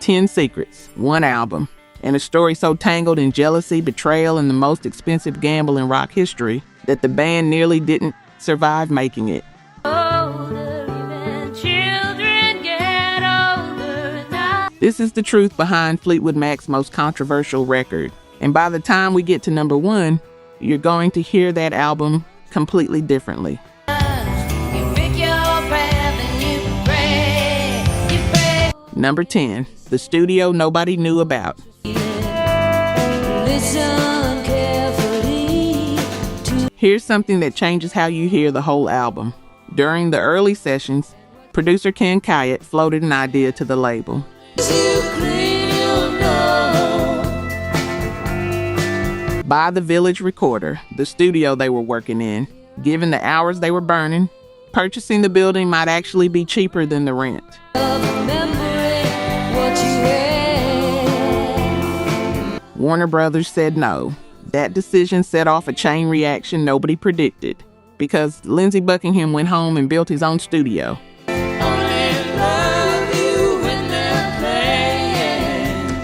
10 secrets, one album, and a story so tangled in jealousy, betrayal, and the most expensive gamble in rock history that the band nearly didn't survive making it. This is the truth behind Fleetwood Mac's most controversial record. And by the time we get to number 1, you're going to hear that album completely differently. Number 10, the studio nobody knew about. Here's something that changes how you hear the whole album. During the early sessions, producer Ken Kyatt floated an idea to the label. Buy the Village Recorder, the studio they were working in. Given the hours they were burning, purchasing the building might actually be cheaper than the rent. Warner Brothers said no. That decision set off a chain reaction nobody predicted, because Lindsey Buckingham went home and built his own studio.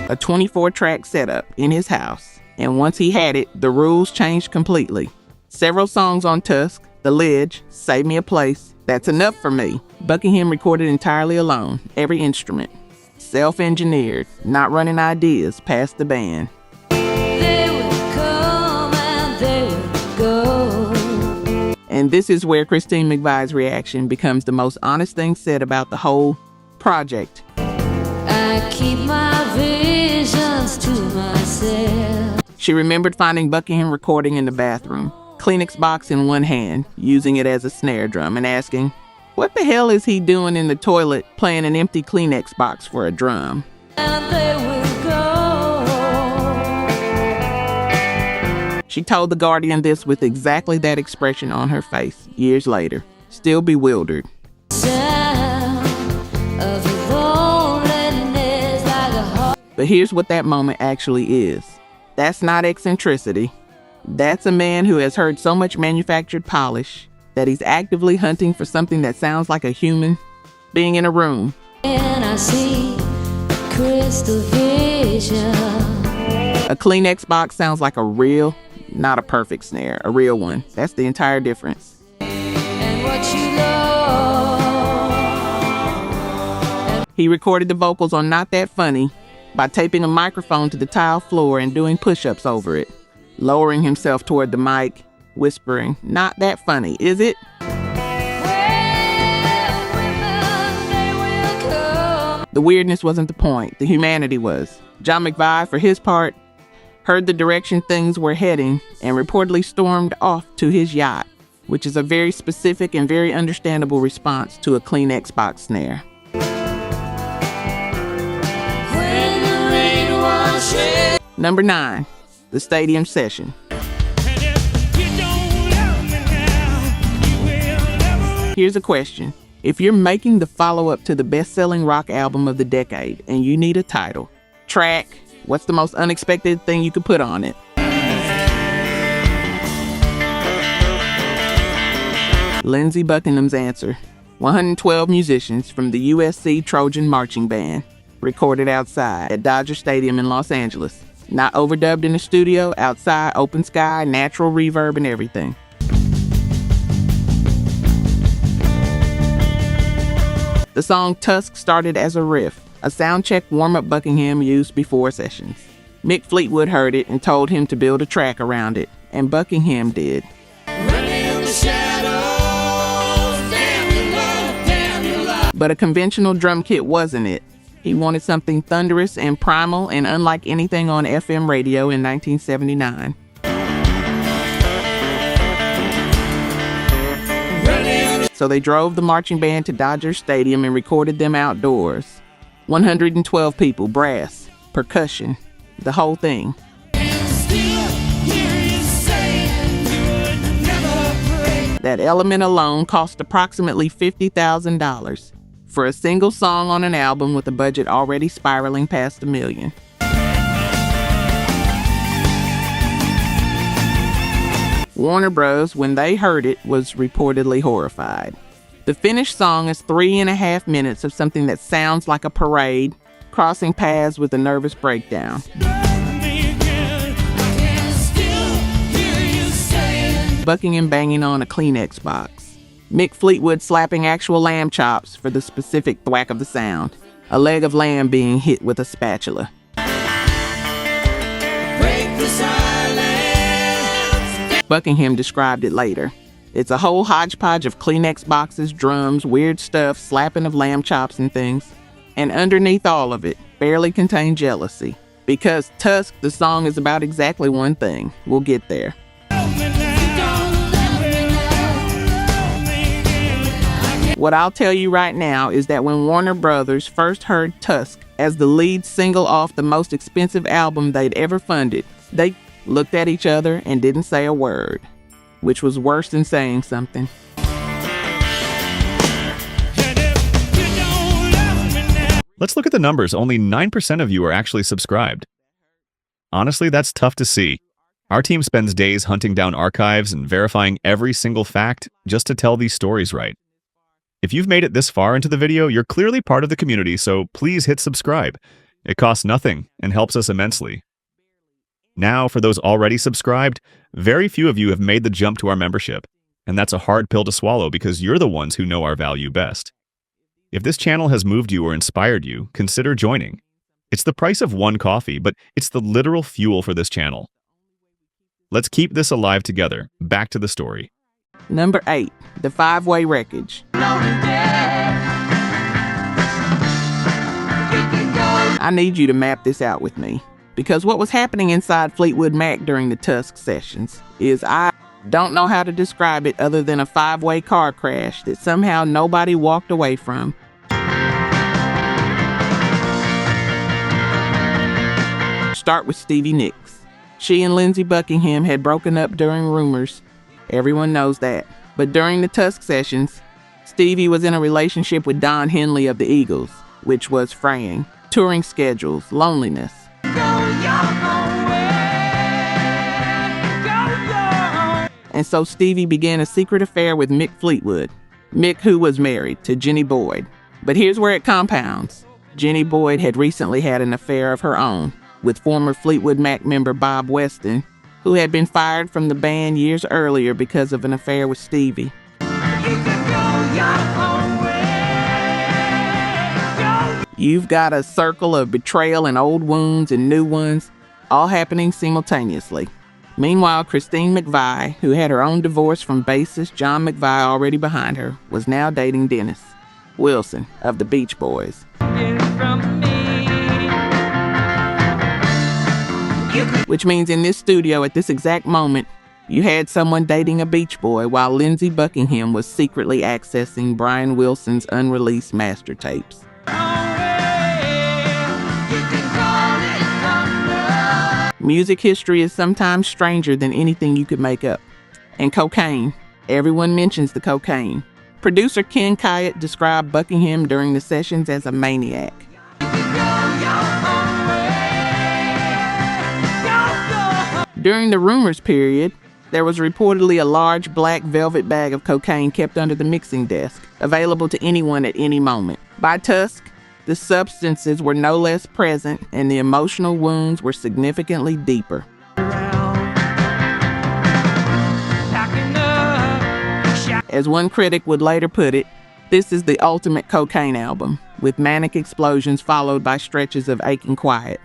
A 24-track setup in his house. And once he had it, the rules changed completely. Several songs on Tusk, The Ledge, Save Me a Place, That's Enough for Me, Buckingham recorded entirely alone, every instrument. Self-engineered, not running ideas past the band. They would come and they would go. And this is where Christine McVie's reaction becomes the most honest thing said about the whole project. I keep my visions to myself. She remembered finding Buckingham recording in the bathroom, Kleenex box in one hand, using it as a snare drum, and asking, what the hell is he doing in the toilet playing an empty Kleenex box for a drum? And they will go. She told The Guardian this with exactly that expression on her face years later, still bewildered. But here's what that moment actually is. That's not eccentricity. That's a man who has heard so much manufactured polish that he's actively hunting for something that sounds like a human being in a room. And I see crystal vision. A Kleenex box sounds like a real, not a perfect snare, a real one. That's the entire difference. And what you love. He recorded the vocals on Not That Funny by taping a microphone to the tile floor and doing push-ups over it, lowering himself toward the mic, whispering, not that funny, is it? The weirdness wasn't the point, the humanity was. John McVie, for his part, heard the direction things were heading and reportedly stormed off to his yacht, which is a very specific and very understandable response to a Kleenex box snare. Number 9, the stadium session. Here's a question. If you're making the follow-up to the best-selling rock album of the decade and you need a title, track, what's the most unexpected thing you could put on it? Lindsey Buckingham's answer, 112 musicians from the USC Trojan Marching Band, recorded outside at Dodger Stadium in Los Angeles. Not overdubbed in the studio, outside, open sky, natural reverb and everything. The song Tusk started as a riff, a soundcheck warm-up Buckingham used before sessions. Mick Fleetwood heard it and told him to build a track around it, and Buckingham did. But a conventional drum kit wasn't it. He wanted something thunderous and primal and unlike anything on FM radio in 1979. So they drove the marching band to Dodger Stadium and recorded them outdoors. 112 people, brass, percussion, the whole thing. That element alone cost approximately $50,000 for a single song on an album with a budget already spiraling past $1 million. Warner Bros., when they heard it, was reportedly horrified. The finished song is 3.5 minutes of something that sounds like a parade, crossing paths with a nervous breakdown. Buckingham banging on a Kleenex box. Mick Fleetwood slapping actual lamb chops for the specific thwack of the sound. A leg of lamb being hit with a spatula. Buckingham described it later. It's a whole hodgepodge of Kleenex boxes, drums, weird stuff, slapping of lamb chops and things. And underneath all of it, barely contained jealousy. Because Tusk, the song, is about exactly one thing. We'll get there. What I'll tell you right now is that when Warner Brothers first heard Tusk as the lead single off the most expensive album they'd ever funded, they looked at each other and didn't say a word, which was worse than saying something. Let's look at the numbers. Only 9% of you are actually subscribed. Honestly, that's tough to see. Our team spends days hunting down archives and verifying every single fact just to tell these stories right. If you've made it this far into the video, you're clearly part of the community, so please hit subscribe. It costs nothing and helps us immensely. Now, for those already subscribed, very few of you have made the jump to our membership, and that's a hard pill to swallow because you're the ones who know our value best. If this channel has moved you or inspired you, consider joining. It's the price of one coffee, but it's the literal fuel for this channel. Let's keep this alive together. Back to the story. Number 8, the 5-way wreckage. I need you to map this out with me, because what was happening inside Fleetwood Mac during the Tusk sessions is I don't know how to describe it other than a 5-way car crash that somehow nobody walked away from. Start with Stevie Nicks. She and Lindsey Buckingham had broken up during rumors. Everyone knows that. But during the Tusk sessions, Stevie was in a relationship with Don Henley of the Eagles, which was fraying. Touring schedules, loneliness. And so Stevie began a secret affair with Mick Fleetwood. Mick, who was married to Jenny Boyd. But here's where it compounds. Jenny Boyd had recently had an affair of her own with former Fleetwood Mac member Bob Weston, who had been fired from the band years earlier because of an affair with Stevie. You've got a circle of betrayal and old wounds and new ones, all happening simultaneously. Meanwhile, Christine McVie, who had her own divorce from bassist John McVie already behind her, was now dating Dennis Wilson of the Beach Boys. Which means in this studio at this exact moment, you had someone dating a Beach Boy while Lindsey Buckingham was secretly accessing Brian Wilson's unreleased master tapes. Music history is sometimes stranger than anything you could make up. And cocaine. Everyone mentions the cocaine. Producer Ken Kyatt described Buckingham during the sessions as a maniac. During the rumors period, there was reportedly a large black velvet bag of cocaine kept under the mixing desk, available to anyone at any moment. By Tusk, the substances were no less present and the emotional wounds were significantly deeper. As one critic would later put it, this is the ultimate cocaine album, with manic explosions followed by stretches of aching quiet.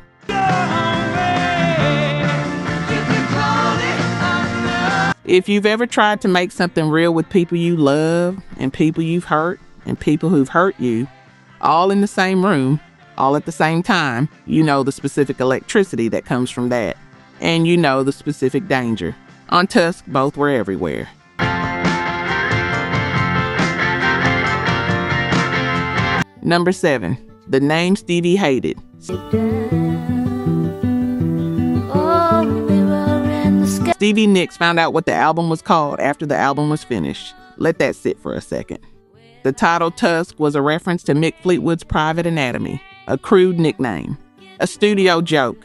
If you've ever tried to make something real with people you love and people you've hurt and people who've hurt you, all in the same room, all at the same time, you know the specific electricity that comes from that. And you know the specific danger. On Tusk, both were everywhere. Number 7, the name Stevie hated. Stevie Nicks found out what the album was called after the album was finished. Let that sit for a second. The title Tusk was a reference to Mick Fleetwood's private anatomy, a crude nickname, a studio joke.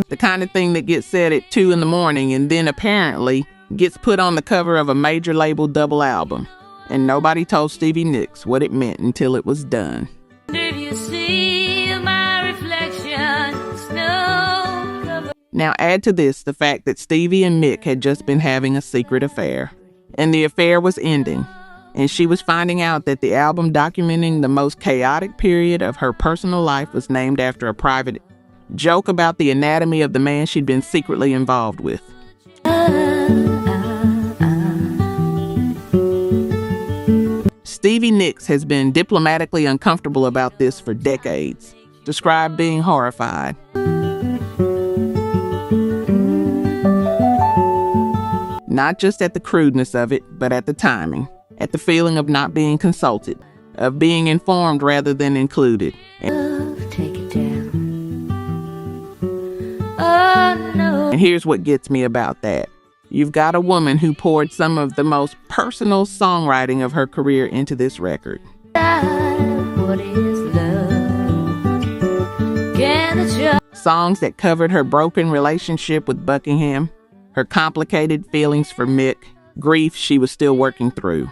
The kind of thing that gets said at 2 in the morning and then apparently gets put on the cover of a major label double album. and nobody told Stevie Nicks what it meant until it was done. Did you see my reflection? Snow. Now add to this the fact that Stevie and Mick had just been having a secret affair, and the affair was ending, and she was finding out that the album documenting the most chaotic period of her personal life was named after a private joke about the anatomy of the man she'd been secretly involved with. Stevie Nicks has been diplomatically uncomfortable about this for decades, described being horrified. Not just at the crudeness of it, but at the timing, at the feeling of not being consulted, of being informed rather than included. Take it down. Oh, no. And here's what gets me about that. You've got a woman who poured some of the most personal songwriting of her career into this record. What is love? Can the Songs that covered her broken relationship with Buckingham, her complicated feelings for Mick, grief she was still working through.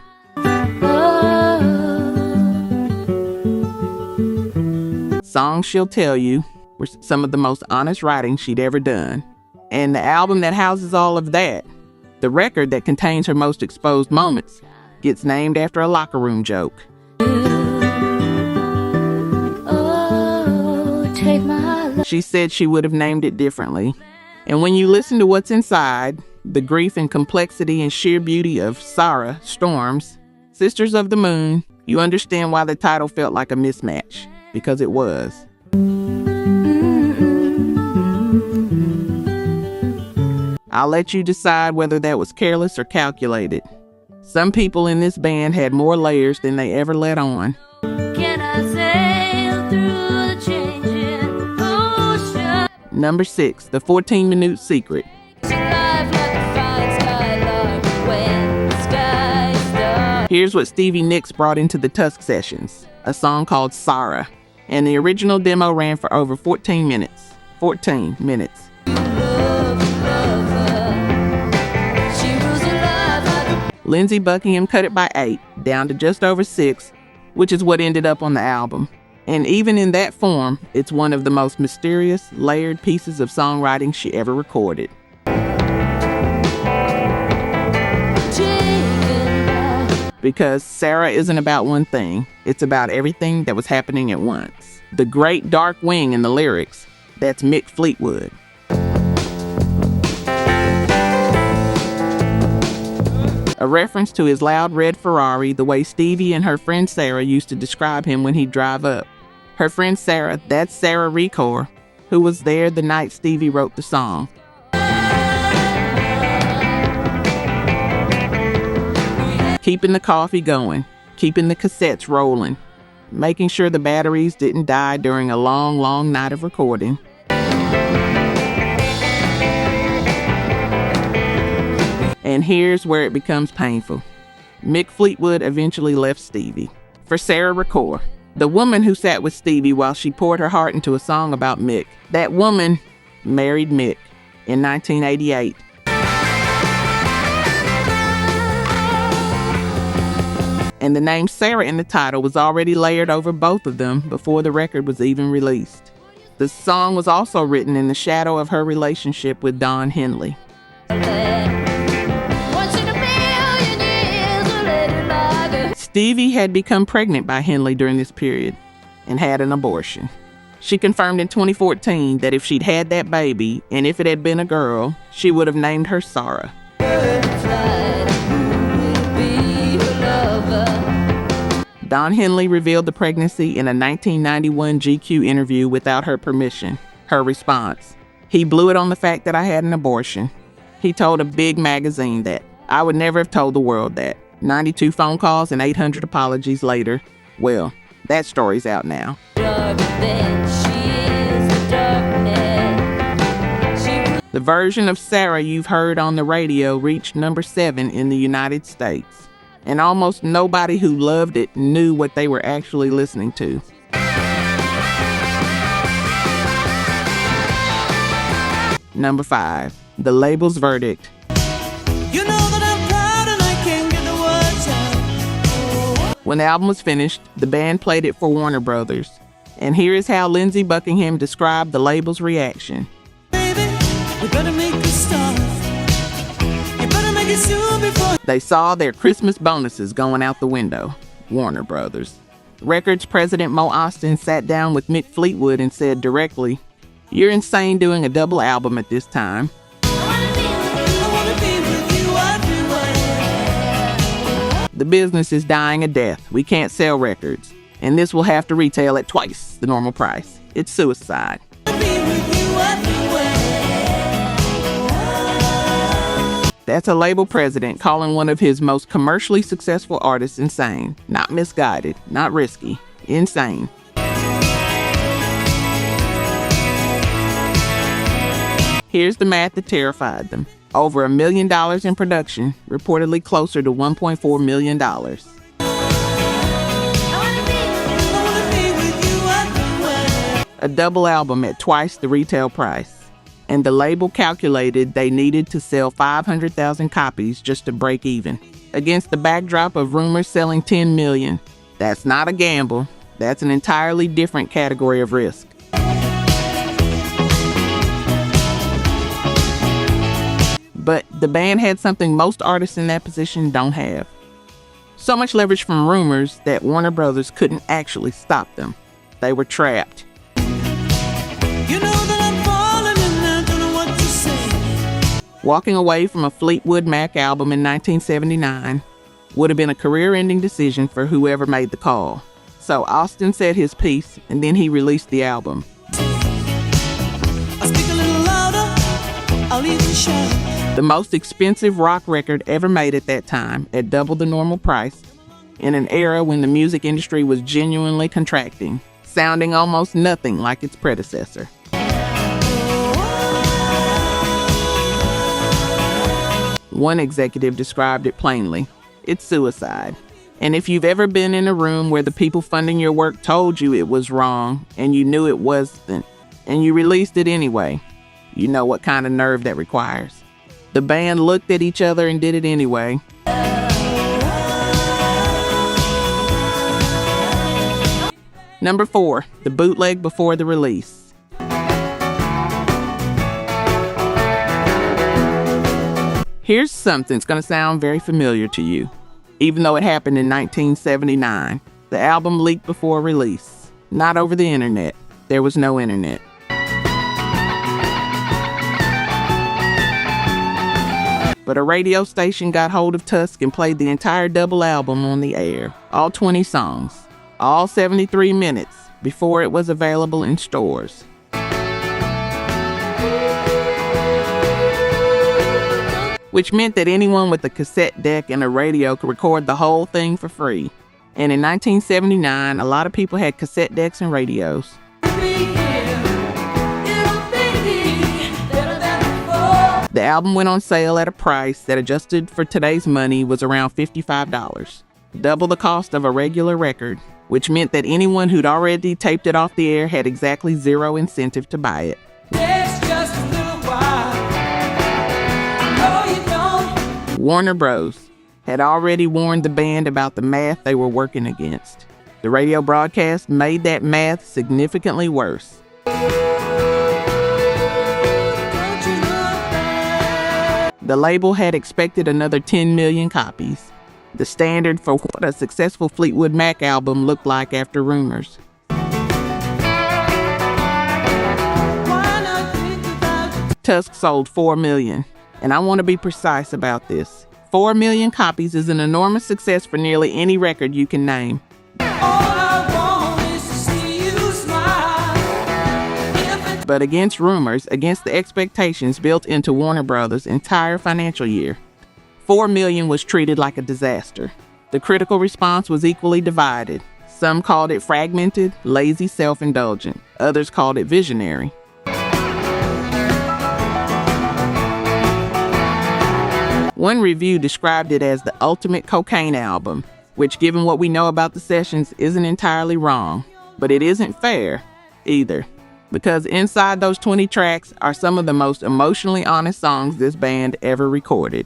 Songs she'll tell you were some of the most honest writing she'd ever done. And the album that houses all of that, the record that contains her most exposed moments, gets named after a locker room joke. She said she would have named it differently. And when you listen to what's inside, the grief and complexity and sheer beauty of Sarah, Storms, Sisters of the Moon, you understand why the title felt like a mismatch, because it was. I'll let you decide whether that was careless or calculated. Some people in this band had more layers than they ever let on. Can I sail through the changing ocean? Number 6, The 14-Minute Secret. Here's what Stevie Nicks brought into the Tusk sessions, a song called Sarah, and the original demo ran for over 14 minutes. 14 minutes. Lindsey Buckingham cut it by 8, down to just over 6, which is what ended up on the album. And even in that form, it's one of the most mysterious, layered pieces of songwriting she ever recorded. Because Sarah isn't about one thing, it's about everything that was happening at once. The great dark wing in the lyrics, that's Mick Fleetwood. A reference to his loud red Ferrari, the way Stevie and her friend Sarah used to describe him when he'd drive up. Her friend Sarah, that's Sarah Recor, who was there the night Stevie wrote the song. Keeping the coffee going, keeping the cassettes rolling, making sure the batteries didn't die during a long, long night of recording. And here's where it becomes painful. Mick Fleetwood eventually left Stevie for Sarah Recor, the woman who sat with Stevie while she poured her heart into a song about Mick. That woman married Mick in 1988. And the name Sarah in the title was already layered over both of them before the record was even released. The song was also written in the shadow of her relationship with Don Henley. Stevie had become pregnant by Henley during this period and had an abortion. She confirmed in 2014 that if she'd had that baby, and if it had been a girl, she would have named her Sarah. Don Henley revealed the pregnancy in a 1991 GQ interview without her permission. Her response: he blew it on the fact that I had an abortion. He told a big magazine that. I would never have told the world that. 92 phone calls and 800 apologies later. Well, that story's out now. The version of Sarah you've heard on the radio reached number 7 in the United States. And almost nobody who loved it knew what they were actually listening to. Number 5, the label's verdict. You know that I'm proud and I can't get the words out. When the album was finished, the band played it for Warner Brothers. And here is how Lindsey Buckingham described the label's reaction. Baby, we better make this start. You better make it soon before. They saw their Christmas bonuses going out the window. Warner Brothers. Records president Mo Ostin sat down with Mick Fleetwood and said directly, "You're insane doing a double album at this time." I wanna be with you everywhere. The business is dying a death. We can't sell records. And this will have to retail at twice the normal price. It's suicide. I wanna be with you everywhere. That's a label president calling one of his most commercially successful artists insane. Not misguided, not risky, insane. Here's the math that terrified them. Over $1 million in production, reportedly closer to $1.4 million. I wanna be with you everywhere. A double album at twice the retail price. And the label calculated they needed to sell 500,000 copies just to break even. Against the backdrop of rumors selling 10 million, that's not a gamble. That's an entirely different category of risk. But the band had something most artists in that position don't have. So much leverage from rumors that Warner Brothers couldn't actually stop them. They were trapped. You know that I'm falling and I don't know what to say. Walking away from a Fleetwood Mac album in 1979 would have been a career-ending decision for whoever made the call. So Austin said his piece, and then he released the album. I speak a little louder, I'll even shout. The most expensive rock record ever made at that time, at double the normal price, in an era when the music industry was genuinely contracting, sounding almost nothing like its predecessor. One executive described it plainly. It's suicide. And if you've ever been in a room where the people funding your work told you it was wrong and you knew it wasn't, and you released it anyway, you know what kind of nerve that requires. The band looked at each other and did it anyway. Number 4, the bootleg before the release. Here's something that's going to sound very familiar to you. Even though it happened in 1979, the album leaked before release. Not over the internet. There was no internet. But a radio station got hold of Tusk and played the entire double album on the air. All 20 songs. All 73 minutes before it was available in stores. Which meant that anyone with a cassette deck and a radio could record the whole thing for free. And in 1979, a lot of people had cassette decks and radios. The album went on sale at a price that, adjusted for today's money, was around $55. Double the cost of a regular record, which meant that anyone who'd already taped it off the air had exactly zero incentive to buy it. Just a little while. No, you don't. Warner Bros. Had already warned the band about the math they were working against. The radio broadcast made that math significantly worse. The label had expected another 10 million copies, the standard for what a successful Fleetwood Mac album looked like after rumors. Tusk sold 4 million, and I want to be precise about this. 4 million copies is an enormous success for nearly any record you can name. But against rumors, against the expectations built into Warner Brothers' entire financial year, 4 million was treated like a disaster. The critical response was equally divided. Some called it fragmented, lazy, self-indulgent. Others called it visionary. One review described it as the ultimate cocaine album, which, given what we know about the sessions, isn't entirely wrong. But it isn't fair either, because inside those 20 tracks are some of the most emotionally honest songs this band ever recorded.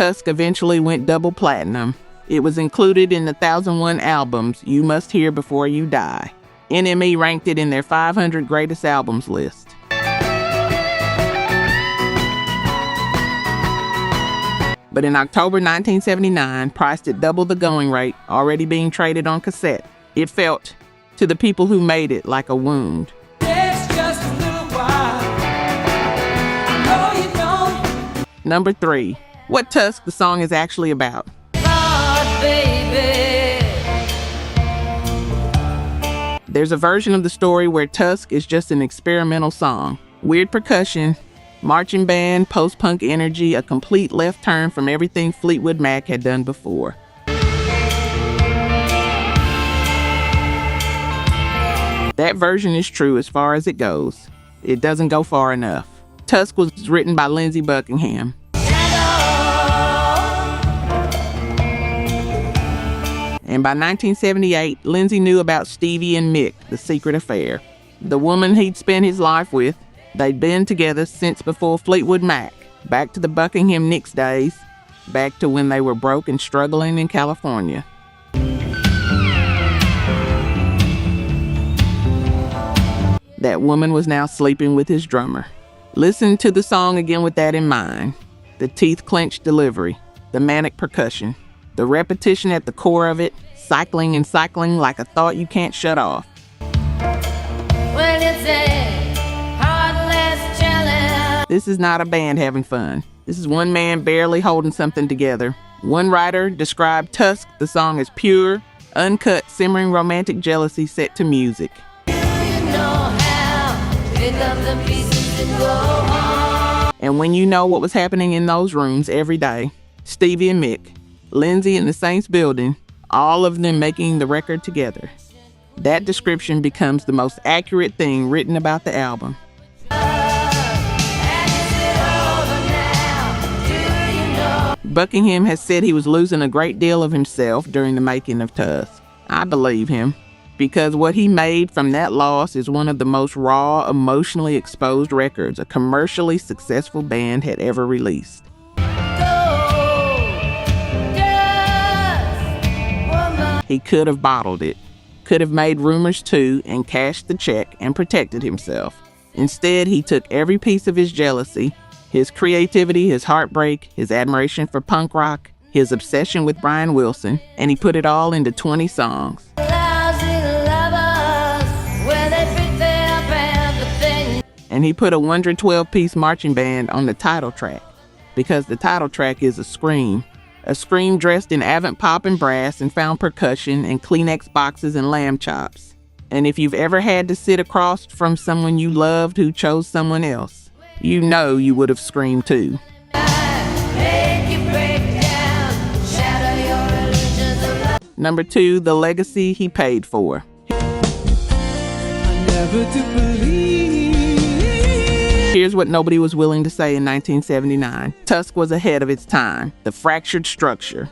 Tusk eventually went double platinum. It was included in the 1001 albums you must hear before you die. NME ranked it in their 500 greatest albums list. But in October 1979, priced at double the going rate, already being traded on cassette, it felt, to the people who made it, like a wound. It's just a little while. No, you don't. Number 3. What Tusk the song is actually about. Lord, baby. There's a version of the story where Tusk is just an experimental song. Weird percussion, marching band, post-punk energy, a complete left turn from everything Fleetwood Mac had done before. That version is true as far as it goes. It doesn't go far enough. Tusk was written by Lindsey Buckingham. And by 1978, Lindsey knew about Stevie and Mick, the secret affair. The woman he'd spent his life with. They'd been together since before Fleetwood Mac, back to the Buckingham Nicks days, back to when they were broke and struggling in California. That woman was now sleeping with his drummer. Listen to the song again with that in mind. The teeth-clenched delivery, the manic percussion, the repetition at the core of it, cycling and cycling like a thought you can't shut off. When you say, heartless jealous. This is not a band having fun. This is one man barely holding something together. One writer described Tusk, the song, as pure, uncut, simmering romantic jealousy set to music. You know how, pick up the pieces and go home. And when you know what was happening in those rooms every day, Stevie and Mick, Lindsey in the Saints building, all of them making the record together, that description becomes the most accurate thing written about the album. Buckingham has said he was losing a great deal of himself during the making of Tusk. I believe him, because what he made from that loss is one of the most raw, emotionally exposed records a commercially successful band had ever released. He could have bottled it, could have made rumors too and cashed the check and protected himself. Instead, he took every piece of his jealousy, his creativity, his heartbreak, his admiration for punk rock, his obsession with Brian Wilson, and he put it all into 20 songs. And he put a 112-piece marching band on the title track, because the title track is a scream dressed in avant pop and brass and found percussion and Kleenex boxes and lamb chops. And if you've ever had to sit across from someone you loved who chose someone else, you know you would have screamed too. Number 2, the legacy he paid for. I never did believe. Here's what nobody was willing to say in 1979. Tusk was ahead of its time. The fractured structure.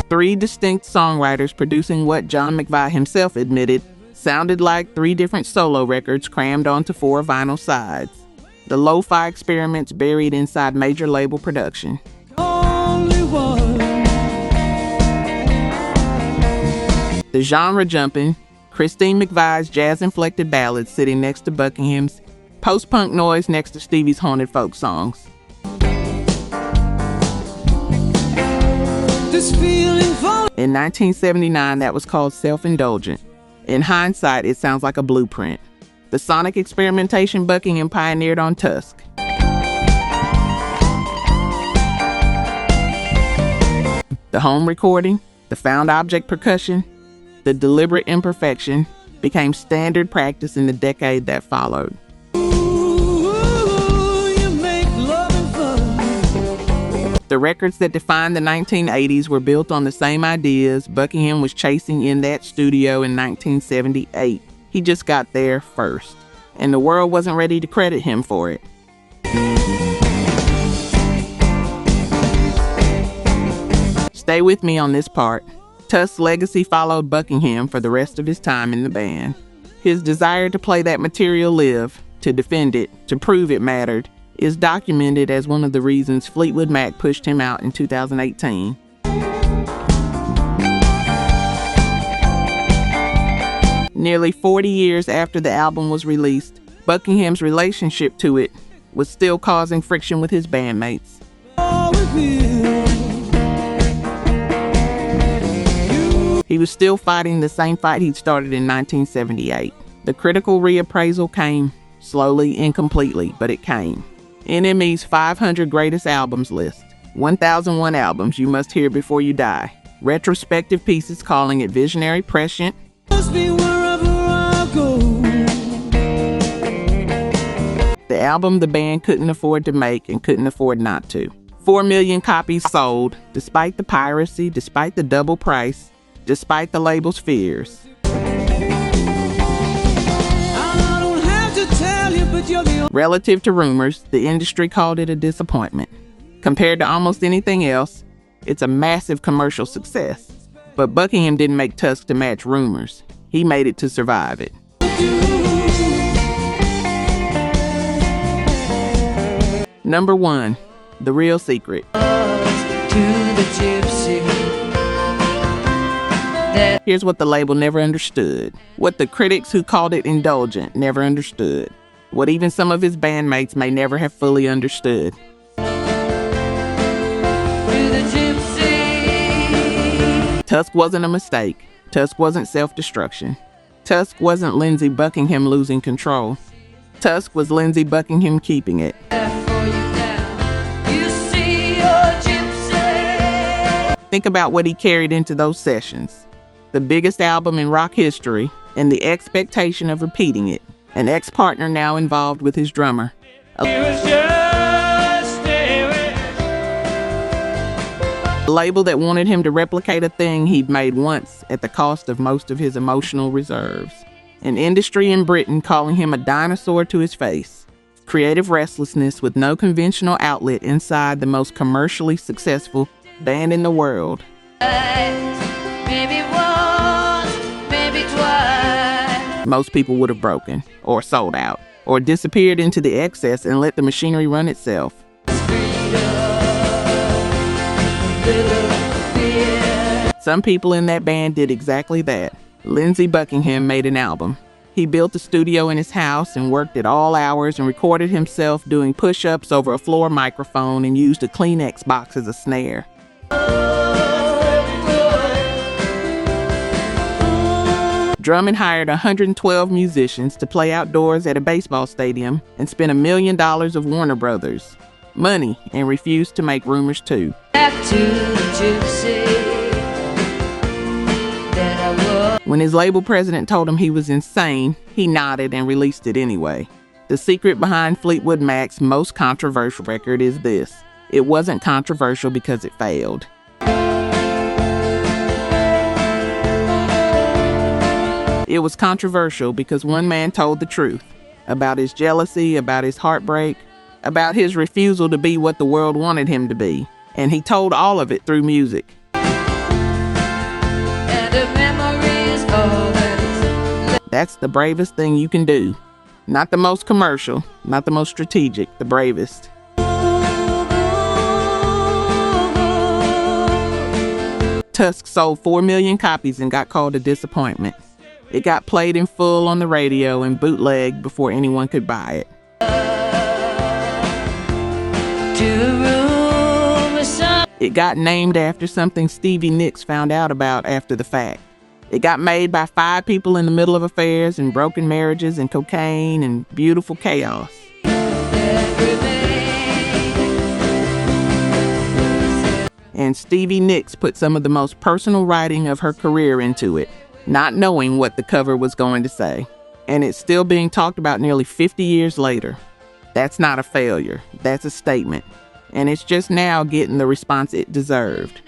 Three distinct songwriters producing what John McVie himself admitted sounded like 3 different solo records crammed onto 4 vinyl sides. The lo-fi experiments buried inside major label production. Only one. The genre-jumping, Christine McVie's jazz-inflected ballads sitting next to Buckingham's post-punk noise next to Stevie's haunted folk songs. This feeling for In 1979, that was called Self-Indulgent. In hindsight, it sounds like a blueprint. The sonic experimentation Buckingham pioneered on Tusk. The home recording, the found object percussion, the deliberate imperfection became standard practice in the decade that followed. you make loving fun. The records that defined the 1980s were built on the same ideas Buckingham was chasing in that studio in 1978. He just got there first, and the world wasn't ready to credit him for it. Stay with me on this part. Tusk's legacy followed Buckingham for the rest of his time in the band. His desire to play that material live, to defend it, to prove it mattered, is documented as one of the reasons Fleetwood Mac pushed him out in 2018. Nearly 40 years after the album was released, Buckingham's relationship to it was still causing friction with his bandmates. He was still fighting the same fight he'd started in 1978. The critical reappraisal came, slowly and completely, but it came. NME's 500 Greatest Albums list. 1001 albums you must hear before you die. Retrospective pieces calling it visionary, prescient. Must be wherever I go. The album the band couldn't afford to make and couldn't afford not to. 4 million copies sold, despite the piracy, despite the double price, despite the label's fears. I don't have to tell you, but you're the Relative to rumors, the industry called it a disappointment. Compared to almost anything else, it's a massive commercial success. But Buckingham didn't make Tusk to match rumors. He made it to survive it. Number 1, The Real Secret. To the gypsy. Here's what the label never understood. What the critics who called it indulgent never understood. What even some of his bandmates may never have fully understood. To the gypsy. Tusk wasn't a mistake. Tusk wasn't self-destruction. Tusk wasn't Lindsey Buckingham losing control. Tusk was Lindsey Buckingham keeping it. For you now. You see your gypsy. Think about what he carried into those sessions. The biggest album in rock history, and the expectation of repeating it. An ex-partner now involved with his drummer. A label that wanted him to replicate a thing he'd made once at the cost of most of his emotional reserves. An industry in Britain calling him a dinosaur to his face. Creative restlessness with no conventional outlet inside the most commercially successful band in the world. Maybe once, maybe twice. Most people would have broken, or sold out, or disappeared into the excess and let the machinery run itself. Some people in that band did exactly that. Lindsey Buckingham made an album. He built a studio in his house and worked at all hours and recorded himself doing push-ups over a floor microphone and used a Kleenex box as a snare. Drummond hired 112 musicians to play outdoors at a baseball stadium and spent $1 million of Warner Brothers money and refused to make rumors too. Back to the gypsy that I was. When his label president told him he was insane, he nodded and released it anyway. The secret behind Fleetwood Mac's most controversial record is this: it wasn't controversial because it failed. It was controversial because one man told the truth about his jealousy, about his heartbreak, about his refusal to be what the world wanted him to be. And he told all of it through music. And a memory is all that is left. That's the bravest thing you can do. Not the most commercial, not the most strategic, the bravest. Tusk sold 4 million copies and got called a disappointment. It got played in full on the radio and bootlegged before anyone could buy it. It got named after something Stevie Nicks found out about after the fact. It got made by 5 people in the middle of affairs and broken marriages and cocaine and beautiful chaos. And Stevie Nicks put some of the most personal writing of her career into it, not knowing what the cover was going to say. And it's still being talked about nearly 50 years later. That's not a failure. That's a statement. And it's just now getting the response it deserved.